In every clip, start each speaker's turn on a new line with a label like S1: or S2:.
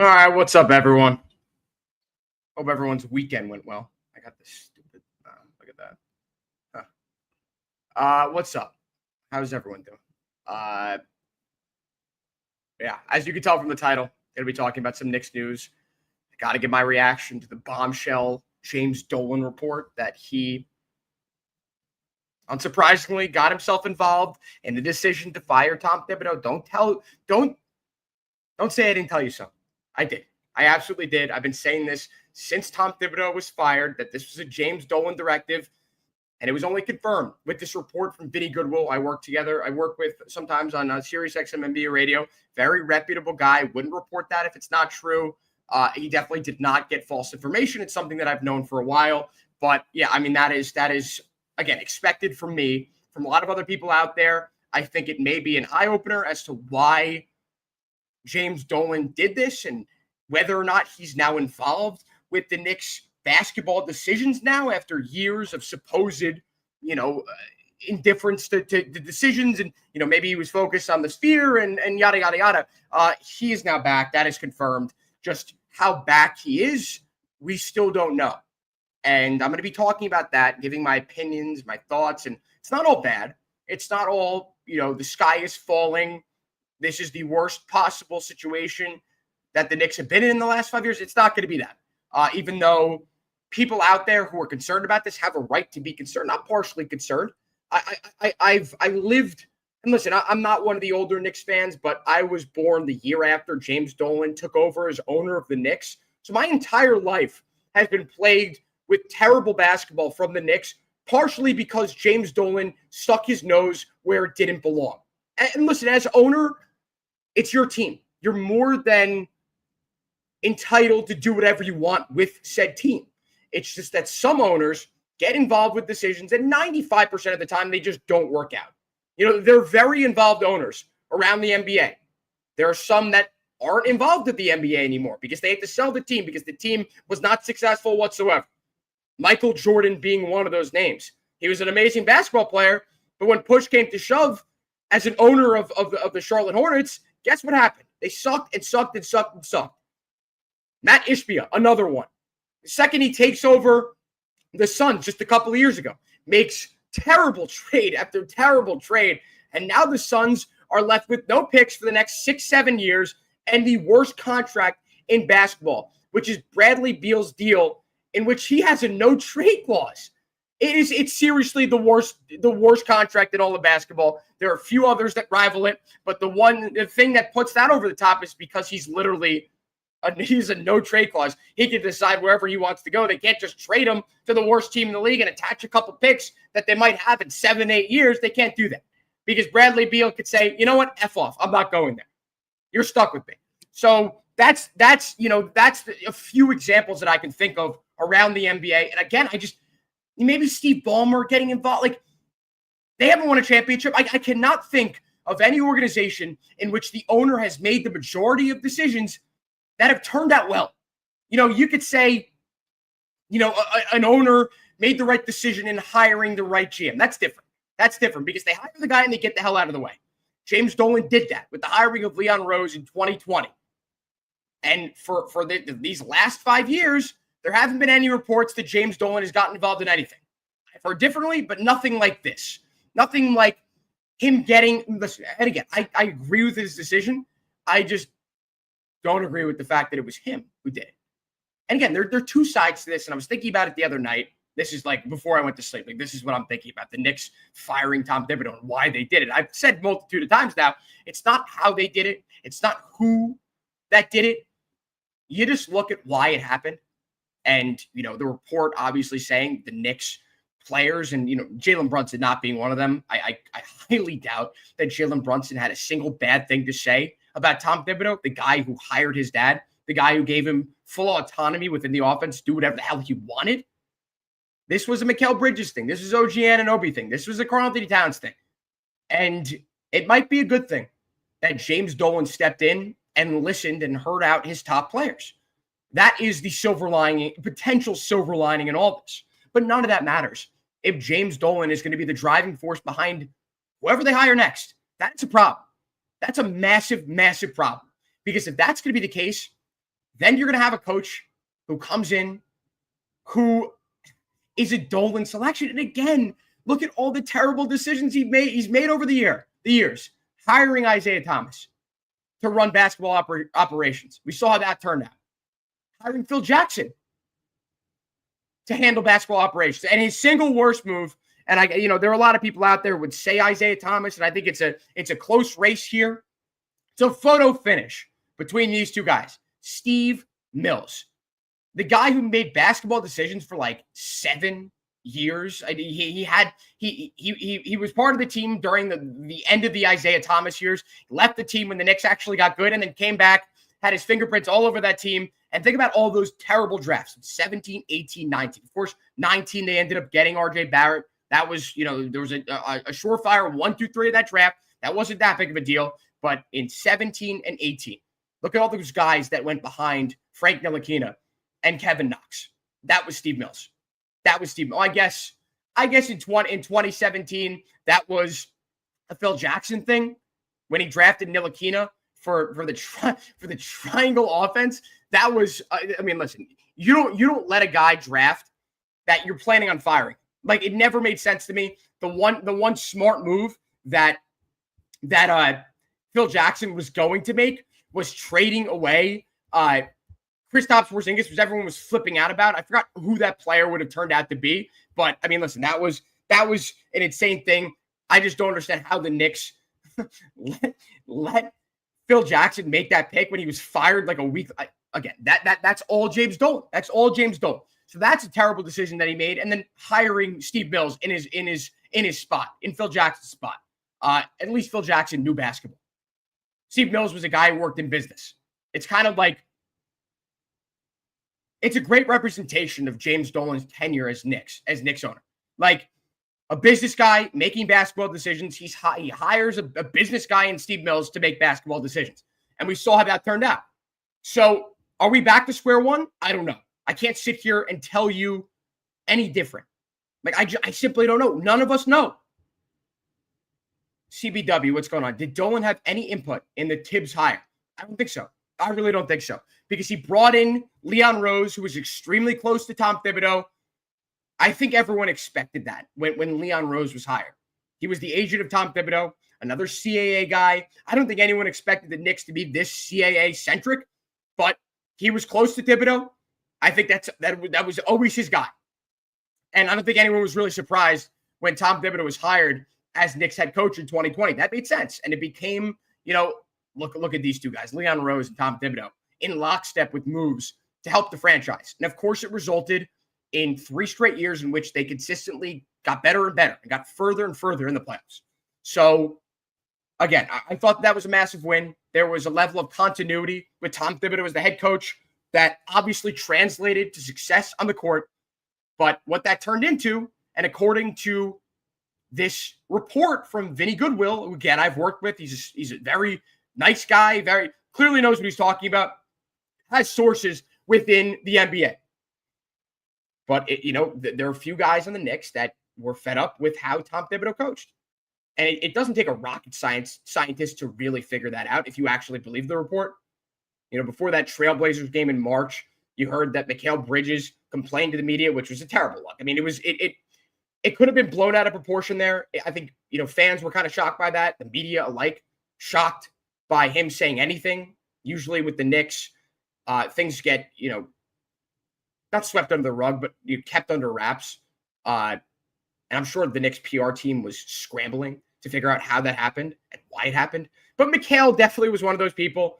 S1: All right, what's up, everyone? Hope everyone's weekend went well. I got this stupid. Look at that. What's up? How's everyone doing? Yeah, as you can tell from the title, gonna be talking about some Knicks news. I got to give my reaction to the bombshell James Dolan report that he, unsurprisingly, got himself involved in the decision to fire Tom Thibodeau. Don't say I didn't tell you so. I did. I absolutely did. I've been saying this since Tom Thibodeau was fired, that this was a James Dolan directive, and it was only confirmed with this report from Vinny Goodwill. I work with sometimes on Sirius XM NBA radio. Very reputable guy. Wouldn't report that if it's not true. He definitely did not get false information. It's something that I've known for a while. But yeah, I mean, that is again expected from me, from a lot of other people out there. I think it may be an eye-opener as to why James Dolan did this and whether or not he's now involved with the Knicks basketball decisions now after years of supposed, indifference to the decisions. And, maybe he was focused on the sphere and yada, yada, yada. He is now back. That is confirmed. Just how back he is, we still don't know. And I'm going to be talking about that, giving my opinions, my thoughts. And it's not all bad. It's not all, the sky is falling. This is the worst possible situation that the Knicks have been in the last 5 years. It's not going to be that. Even though people out there who are concerned about this have a right to be concerned, not partially concerned. I've lived, and listen, I'm not one of the older Knicks fans, but I was born the year after James Dolan took over as owner of the Knicks. So my entire life has been plagued with terrible basketball from the Knicks, partially because James Dolan stuck his nose where it didn't belong. And listen, as owner, it's your team. You're more than entitled to do whatever you want with said team. It's just that some owners get involved with decisions, and 95% of the time, they just don't work out. They're very involved owners around the NBA. There are some that aren't involved with the NBA anymore because they had to sell the team because the team was not successful whatsoever. Michael Jordan being one of those names. He was an amazing basketball player, but when push came to shove, as an owner of the Charlotte Hornets, guess what happened? They sucked and sucked and sucked and sucked. Matt Ishbia, another one. The second he takes over the Suns just a couple of years ago, makes terrible trade after terrible trade, and now the Suns are left with no picks for the next 6-7 years and the worst contract in basketball, which is Bradley Beal's deal, in which he has a no-trade clause. It's seriously the worst contract in all of basketball. There are a few others that rival it, but the thing that puts that over the top is because he's a no-trade clause. He can decide wherever he wants to go. They can't just trade him to the worst team in the league and attach a couple picks that they might have in 7-8 years. They can't do that because Bradley Beal could say, you know what, F off. I'm not going there. You're stuck with me. So that's a few examples that I can think of around the NBA. And again, maybe Steve Ballmer getting involved. Like, they haven't won a championship. I cannot think of any organization in which the owner has made the majority of decisions that have turned out well. You could say, an owner made the right decision in hiring the right GM. That's different. That's different because they hire the guy and they get the hell out of the way. James Dolan did that with the hiring of Leon Rose in 2020. And for these last 5 years, there haven't been any reports that James Dolan has gotten involved in anything. I've heard differently, but nothing like this. Nothing like him getting, listen, and again, I agree with his decision. I just don't agree with the fact that it was him who did it. And again, there are two sides to this, and I was thinking about it the other night. This is like before I went to sleep. Like, this is what I'm thinking about, the Knicks firing Tom Thibodeau and why they did it. I've said multitude of times now, it's not how they did it. It's not who that did it. You just look at why it happened. And, the report obviously saying the Knicks players and, Jalen Brunson not being one of them. I highly doubt that Jalen Brunson had a single bad thing to say about Tom Thibodeau, the guy who hired his dad, the guy who gave him full autonomy within the offense to do whatever the hell he wanted. This was a Mikal Bridges thing. This was OG Anunoby thing. This was a Karl Anthony Towns thing. And it might be a good thing that James Dolan stepped in and listened and heard out his top players. That is the silver lining, potential silver lining in all this. But none of that matters if James Dolan is going to be the driving force behind whoever they hire next. That's a problem. That's a massive, massive problem. Because if that's going to be the case, Then you're going to have a coach who comes in, who is a Dolan selection. And again, look at all the terrible decisions he's made over the years. Hiring Isaiah Thomas to run basketball operations. We saw how that turned out. Hiring Phil Jackson to handle basketball operations. And his single worst move, and there are a lot of people out there who would say Isaiah Thomas, and I think it's a close race here. It's a photo finish between these two guys. Steve Mills, the guy who made basketball decisions for like 7 years. He was part of the team during the end of the Isaiah Thomas years, left the team when the Knicks actually got good, and then came back, had his fingerprints all over that team. And think about all those terrible drafts, 17, 18, 19. Of course, 19, they ended up getting RJ Barrett. That was, there was a surefire 1, 2, 3 of that draft. That wasn't that big of a deal. But in 17 and 18, look at all those guys that went behind Frank Ntilikina and Kevin Knox. That was Steve Mills. I guess in 2017, that was a Phil Jackson thing when he drafted Ntilikina for the triangle offense. That was, listen, you don't let a guy draft that you're planning on firing. Like, it never made sense to me. The one smart move that Phil Jackson was going to make was trading away Kristaps Porzingis, because everyone was flipping out about. I forgot who that player would have turned out to be, but listen, that was an insane thing. I just don't understand how the Knicks let Phil Jackson make that pick when he was fired like a week. Again, that's all James Dolan. That's all James Dolan. So that's a terrible decision that he made. And then hiring Steve Mills in his spot, in Phil Jackson's spot. At least Phil Jackson knew basketball. Steve Mills was a guy who worked in business. It's kind of like, it's a great representation of James Dolan's tenure as Knicks owner. Like, a business guy making basketball decisions. He hires a business guy in Steve Mills to make basketball decisions. And we saw how that turned out. So are we back to square one? I don't know. I can't sit here and tell you any different. Like, I simply don't know. None of us know. CBW, what's going on? Did Dolan have any input in the Tibbs hire? I don't think so. I really don't think so. Because he brought in Leon Rose, who was extremely close to Tom Thibodeau. I think everyone expected that when Leon Rose was hired. He was the agent of Tom Thibodeau, another CAA guy. I don't think anyone expected the Knicks to be this CAA-centric, but he was close to Thibodeau. I think that was always his guy. And I don't think anyone was really surprised when Tom Thibodeau was hired as Knicks head coach in 2020. That made sense. And it became, look at these two guys, Leon Rose and Tom Thibodeau, in lockstep with moves to help the franchise. And of course, it resulted in 3 straight years in which they consistently got better and better and got further and further in the playoffs. So, again, I thought that was a massive win. There was a level of continuity with Tom Thibodeau as the head coach that obviously translated to success on the court. But what that turned into, and according to this report from Vinny Goodwill, who, again, I've worked with, he's a very nice guy, very clearly knows what he's talking about, has sources within the NBA. But, there are a few guys on the Knicks that were fed up with how Tom Thibodeau coached. And it doesn't take a rocket scientist to really figure that out if you actually believe the report. Before that Trailblazers game in March, you heard that Mikal Bridges complained to the media, which was a terrible look. I mean, it could have been blown out of proportion there. I think, fans were kind of shocked by that. The media alike shocked by him saying anything. Usually with the Knicks, things get, not swept under the rug, but kept under wraps. And I'm sure the Knicks PR team was scrambling to figure out how that happened and why it happened. But Mikal definitely was one of those people.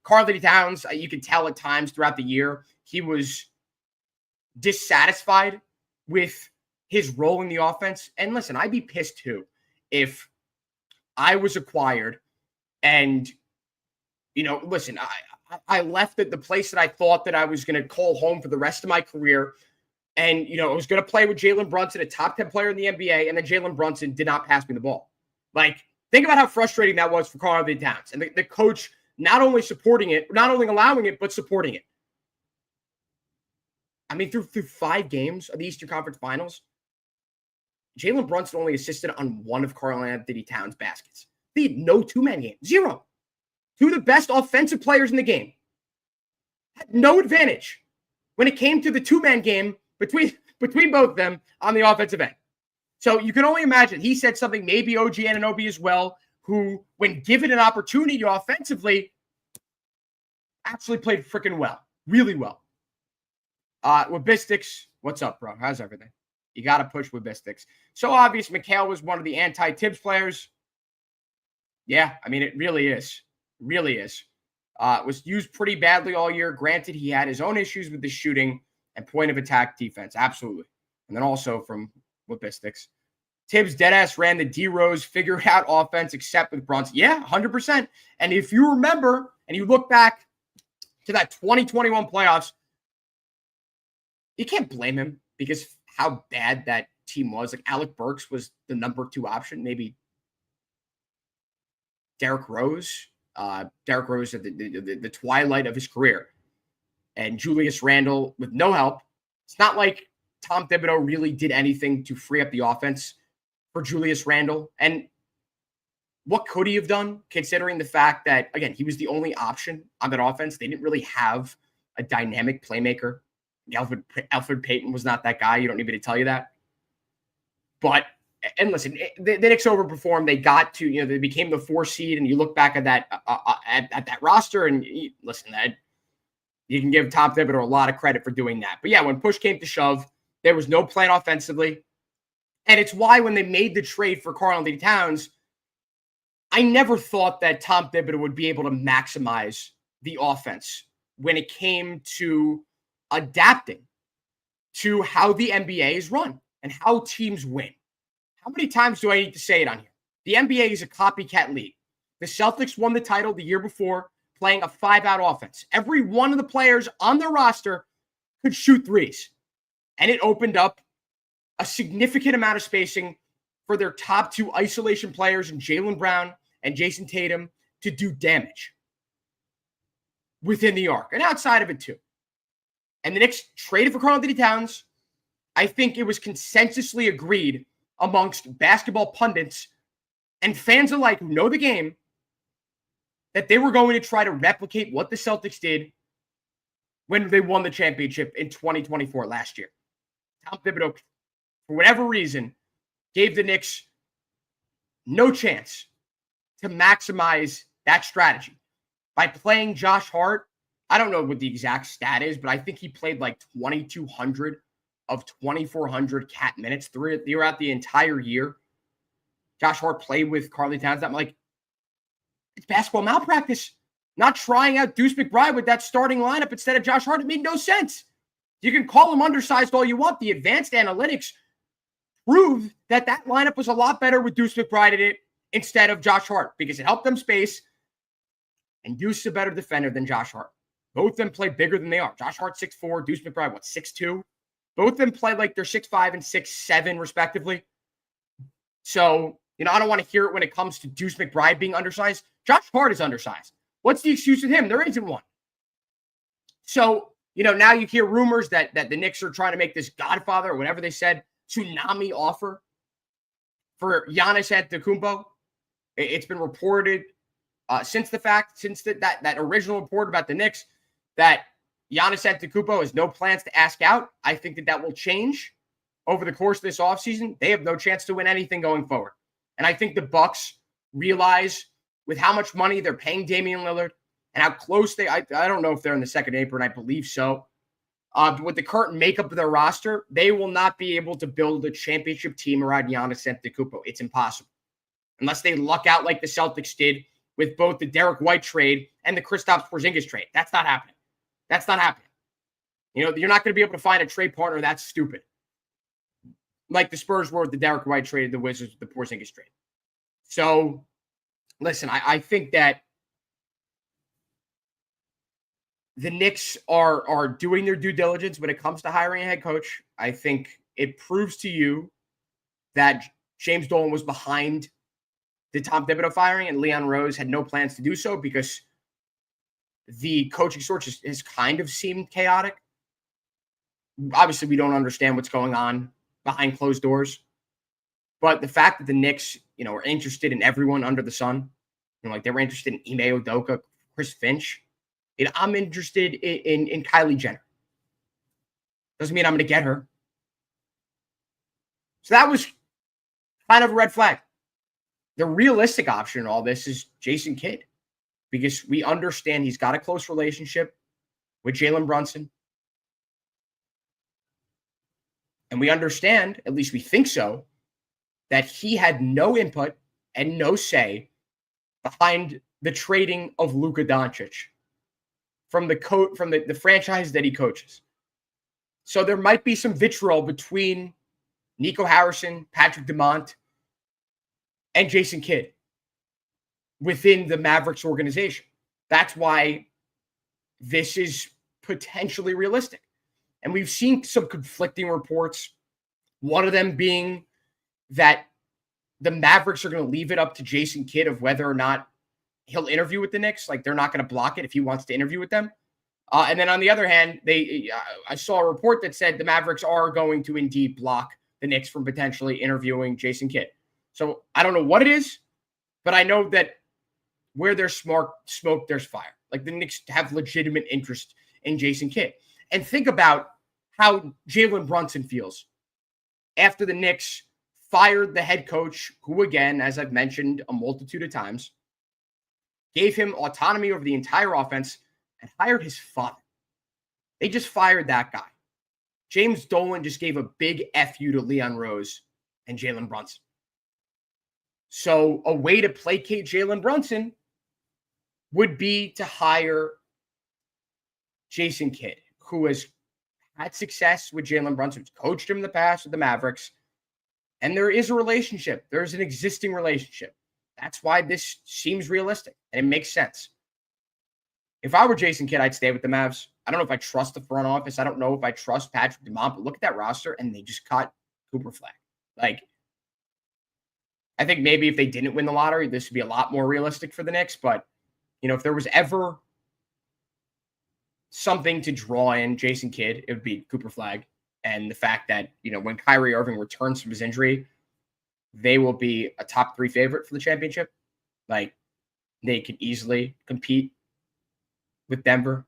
S1: Karl-Anthony Towns, you could tell at times throughout the year, he was dissatisfied with his role in the offense. And listen, I'd be pissed too if I was acquired and, listen, I left the place that I thought that I was going to call home for the rest of my career. And, I was going to play with Jalen Brunson, a top 10 player in the NBA. And then Jalen Brunson did not pass me the ball. Like, think about how frustrating that was for Karl-Anthony Towns. And the coach not only supporting it, not only allowing it, but supporting it. I mean, through 5 games of the Eastern Conference Finals, Jalen Brunson only assisted on 1 of Karl-Anthony Towns' baskets. They had no 2-man game. 0. 2 of the best offensive players in the game had no advantage when it came to the two-man game between both of them on the offensive end. So you can only imagine. He said something, maybe OG Anunoby as well, who, when given an opportunity offensively, actually played freaking well, really well. Wabistics, what's up, bro? How's everything? You got to push Wabistics. So obvious, Mikhail was one of the anti-Tibbs players. Yeah, I mean, it really is. Really is. Was used pretty badly all year. Granted, he had his own issues with the shooting and point of attack defense. Absolutely. And then also from Wabistics, Tibbs deadass ran the D-Rose figured out offense except with Brunson. Yeah, 100%. And if you remember and you look back to that 2021 playoffs, you can't blame him because how bad that team was. Like Alec Burks was the number 2 option. Maybe Derrick Rose. Derrick Rose at the twilight of his career. And Julius Randle with no help. It's not like Tom Thibodeau really did anything to free up the offense for Julius Randle. And what could he have done, considering the fact that, again, he was the only option on that offense? They didn't really have a dynamic playmaker. Elfrid Payton was not that guy. You don't need me to tell you that. But, and listen, the Knicks overperformed. They got to, they became the 4 seed, and you look back at that at that roster, and listen, that you can give Tom Thibodeau a lot of credit for doing that. But yeah, when push came to shove, there was no plan offensively. And it's why when they made the trade for Karl-Anthony Towns, I never thought that Tom Thibodeau would be able to maximize the offense when it came to adapting to how the NBA is run and how teams win. How many times do I need to say it on here? The NBA is a copycat league. The Celtics won the title the year before playing a 5-out offense. Every one of the players on their roster could shoot threes. And it opened up a significant amount of spacing for their top 2 isolation players in Jaylen Brown and Jason Tatum to do damage within the arc and outside of it too. And the Knicks traded for Karl-Anthony Towns. I think it was consensusly agreed amongst basketball pundits and fans alike who know the game that they were going to try to replicate what the Celtics did when they won the championship in 2024 last year. Tom Thibodeau, for whatever reason, gave the Knicks no chance to maximize that strategy by playing Josh Hart. I don't know what the exact stat is, but I think he played like 2,200 of 2,400 cat minutes throughout the entire year. Josh Hart played with Karl-Anthony Towns. I'm like, it's basketball malpractice. Not trying out Deuce McBride with that starting lineup instead of Josh Hart. It made no sense. You can call him undersized all you want. The advanced analytics proved that lineup was a lot better with Deuce McBride in it instead of Josh Hart because it helped them space. And Deuce is a better defender than Josh Hart. Both of them play bigger than they are. Josh Hart 6'4", Deuce McBride, 6'2"? Both of them play like they're 6'5" and 6'7", respectively. So, I don't want to hear it when it comes to Deuce McBride being undersized. Josh Hart is undersized. What's the excuse with him? There isn't one. So, now you hear rumors that the Knicks are trying to make this Godfather, or whatever they said, tsunami offer for Giannis Antetokounmpo. It's been reported since that original report about the Knicks that Giannis Antetokounmpo has no plans to ask out. I think that will change over the course of this offseason. They have no chance to win anything going forward. And I think the Bucks realize with how much money they're paying Damian Lillard and how close I don't know if they're in the second apron. I believe so. But with the current makeup of their roster, they will not be able to build a championship team around Giannis Antetokounmpo. It's impossible. Unless they luck out like the Celtics did with both the Derek White trade and the Kristaps Porzingis trade. That's not happening. That's not happening. You're not going to be able to find a trade partner that's stupid. Like the Spurs were with the Derek White trade, the Wizards with the Porzingis trade. So, listen, I think that the Knicks are doing their due diligence when it comes to hiring a head coach. I think it proves to you that James Dolan was behind the Tom Thibodeau firing and Leon Rose had no plans to do so because the coaching search has kind of seemed chaotic. Obviously, we don't understand what's going on behind closed doors. But the fact that the Knicks, are interested in everyone under the sun, like they were interested in Ime Udoka, Chris Finch, I'm interested in Kylie Jenner. Doesn't mean I'm going to get her. So that was kind of a red flag. The realistic option in all this is Jason Kidd, because we understand he's got a close relationship with Jalen Brunson. And we understand, at least we think so, that he had no input and no say behind the trading of Luka Doncic from the franchise that he coaches. So there might be some vitriol between Nico Harrison, Patrick Dumont, and Jason Kidd within the Mavericks organization. That's why this is potentially realistic. And we've seen some conflicting reports, one of them being that the Mavericks are going to leave it up to Jason Kidd of whether or not he'll interview with the Knicks. Like, they're not going to block it if he wants to interview with them. And then on the other hand, I saw a report that said the Mavericks are going to indeed block the Knicks from potentially interviewing Jason Kidd. So I don't know what it is, but I know that where there's smoke, there's fire. Like, the Knicks have legitimate interest in Jason Kidd. And think about how Jalen Brunson feels after the Knicks fired the head coach, who, again, as I've mentioned a multitude of times, gave him autonomy over the entire offense and hired his father. They just fired that guy. James Dolan just gave a big FU to Leon Rose and Jalen Brunson. So a way to placate Jalen Brunson would be to hire Jason Kidd, who has had success with Jalen Brunson, coached him in the past with the Mavericks, and there is a relationship. There's an existing relationship. That's why this seems realistic, and it makes sense. If I were Jason Kidd, I'd stay with the Mavs. I don't know if I trust the front office. I don't know if I trust Patrick Dumont, but look at that roster, and they just caught Cooper Flag. Like, I think maybe if they didn't win the lottery, this would be a lot more realistic for the Knicks. But, if there was ever something to draw in Jason Kidd, it would be Cooper Flag. And the fact that, when Kyrie Irving returns from his injury, they will be a top 3 favorite for the championship. Like, they could easily compete with Denver,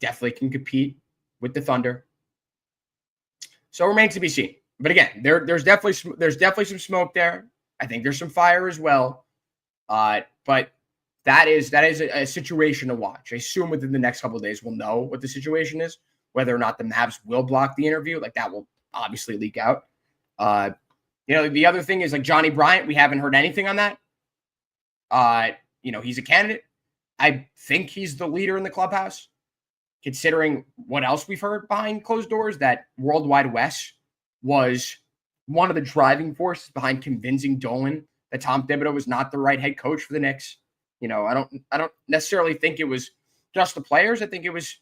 S1: definitely can compete with the Thunder. So it remains to be seen. But again, there's definitely some smoke there. I think there's some fire as well. But that is a situation to watch. I assume within the next couple of days we'll know what the situation is, whether or not the Mavs will block the interview. Like, that will obviously leak out. The other thing is, like, Johnny Bryant, we haven't heard anything on that. He's a candidate. I think he's the leader in the clubhouse, considering what else we've heard behind closed doors, that Worldwide Wes was one of the driving forces behind convincing Dolan that Tom Thibodeau was not the right head coach for the Knicks. I don't necessarily think it was just the players. I think it was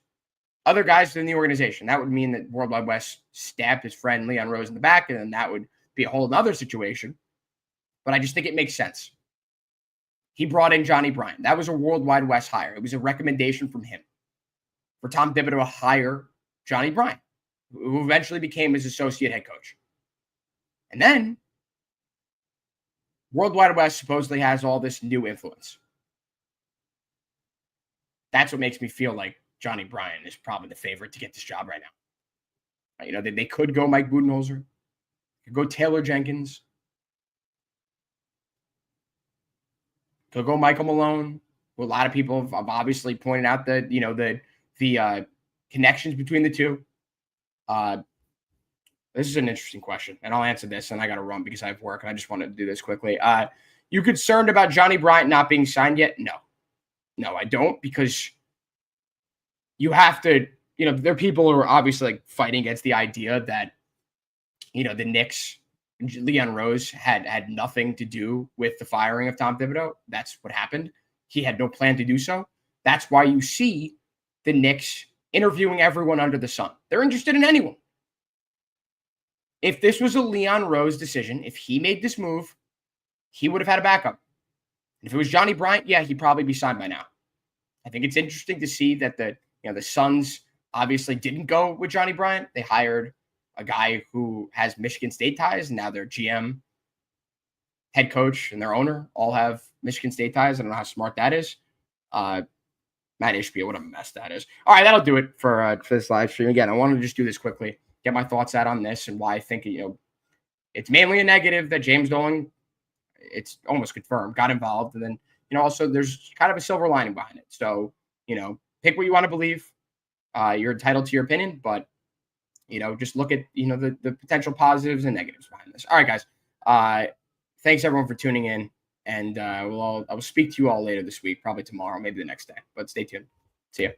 S1: other guys in the organization. That would mean that Worldwide Wes stabbed his friend Leon Rose in the back, and then that would be a whole other situation. But I just think it makes sense. He brought in Johnny Bryant. That was a Worldwide Wes hire. It was a recommendation from him for Tom Thibodeau to hire Johnny Bryant, who eventually became his associate head coach. And then Worldwide Wes supposedly has all this new influence. That's what makes me feel like Johnny Bryant is probably the favorite to get this job right now. They could go Mike Budenholzer, could go Taylor Jenkins, could go Michael Malone, who a lot of people have obviously pointed out that, the connections between the two. This is an interesting question, and I'll answer this, and I got to run because I have work, and I just wanted to do this quickly. You concerned about Johnny Bryant not being signed yet? No, I don't, because you have to, there are people who are obviously, like, fighting against the idea that, the Knicks, Leon Rose had nothing to do with the firing of Tom Thibodeau. That's what happened. He had no plan to do so. That's why you see the Knicks interviewing everyone under the sun. They're interested in anyone. If this was a Leon Rose decision, if he made this move, he would have had a backup. If it was Johnny Bryant, yeah, he'd probably be signed by now. I think it's interesting to see that the Suns obviously didn't go with Johnny Bryant. They hired a guy who has Michigan State ties, and now their GM, head coach, and their owner all have Michigan State ties. I don't know how smart that is. Matt Ishbia, what a mess that is. All right, that'll do it for this live stream. Again, I want to just do this quickly, get my thoughts out on this and why I think, it's mainly a negative that James Dolan, it's almost confirmed, got involved. And then, also there's kind of a silver lining behind it. So, pick what you want to believe. You're entitled to your opinion, but, just look at, the potential positives and negatives behind this. All right, guys. Thanks everyone for tuning in. And I will speak to you all later this week, probably tomorrow, maybe the next day. But stay tuned. See ya.